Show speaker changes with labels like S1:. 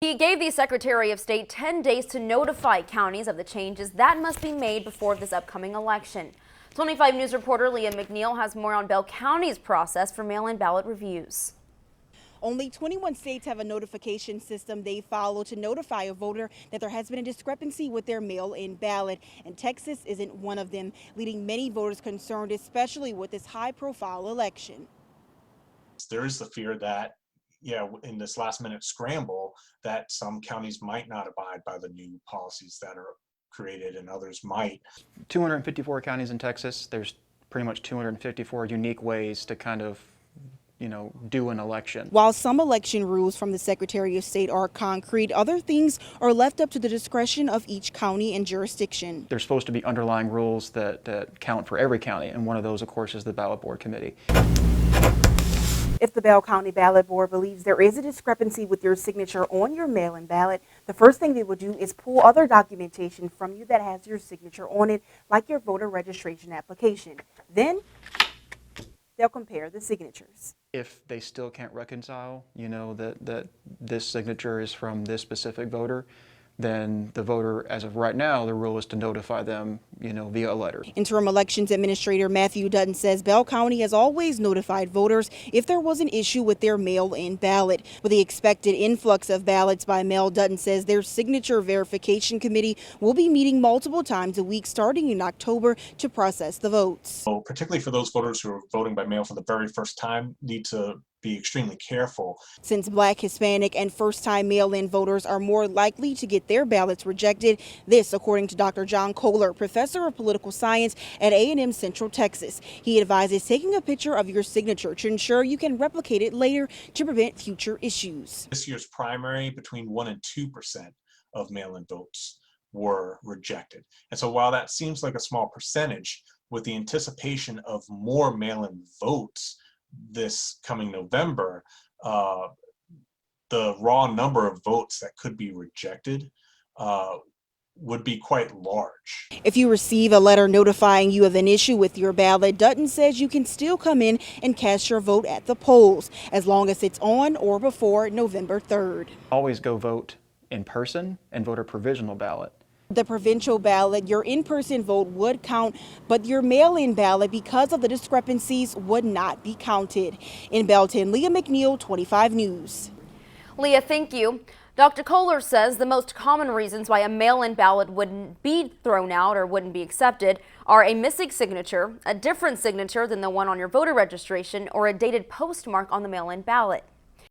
S1: He gave the Secretary of State 10 days to notify counties of the changes that must be made before this upcoming election. 25 News reporter Leah McNeil has more on Bell County's process for mail-in ballot reviews.
S2: Only 21 states have a notification system they follow to notify a voter that there has been a discrepancy with their mail-in ballot, and Texas isn't one of them, leading many voters concerned, especially with this high-profile election.
S3: There is the fear that, in this last-minute scramble, that some counties might not abide by the new policies that are created and others might.
S4: 254 counties in Texas. There's pretty much 254 unique ways to kind of do an election.
S2: While some election rules from the Secretary of State are concrete, other things are left up to the discretion of each county and jurisdiction.
S4: There's supposed to be underlying rules that count for every county, and one of those, of course, is the Ballot Board Committee.
S2: If the Bell County Ballot Board believes there is a discrepancy with your signature on your mail-in ballot, the first thing they will do is pull other documentation from you that has your signature on it, like your voter registration application. Then they'll compare the signatures.
S4: If they still can't reconcile, that this signature is from this specific voter, then the voter, as of right now, the rule is to notify them, via a letter. Interim Elections Administrator Matthew Dutton says Bell County has always notified voters if there was an issue with their mail-in ballot. With the expected influx of ballots by mail, Dutton says their signature verification committee will be meeting multiple times a week starting in October to process the votes.
S3: So particularly for those voters who are voting by mail for the very first time, need to be extremely careful.
S2: Since Black, Hispanic, and first-time mail-in voters are more likely to get their ballots rejected, this according to Dr. John Kohler, professor of political science at A&M Central Texas. He advises taking a picture of your signature to ensure you can replicate it later to prevent future issues.
S3: This year's primary, between 1% and 2% of mail-in votes were rejected. And so while that seems like a small percentage, with the anticipation of more mail-in votes this coming November, the raw number of votes that could be rejected would be quite large.
S2: If you receive a letter notifying you of an issue with your ballot, Dutton says you can still come in and cast your vote at the polls, as long as it's on or before November 3rd.
S4: Always go vote in person and vote a provisional ballot.
S2: The provincial ballot, your in-person vote would count, but your mail-in ballot, because of the discrepancies, would not be counted. In Belton, Leah McNeil, 25 News.
S1: Leah, thank you. Dr. Kohler says the most common reasons why a mail-in ballot wouldn't be thrown out or wouldn't be accepted are a missing signature, a different signature than the one on your voter registration, or a dated postmark on the mail-in ballot.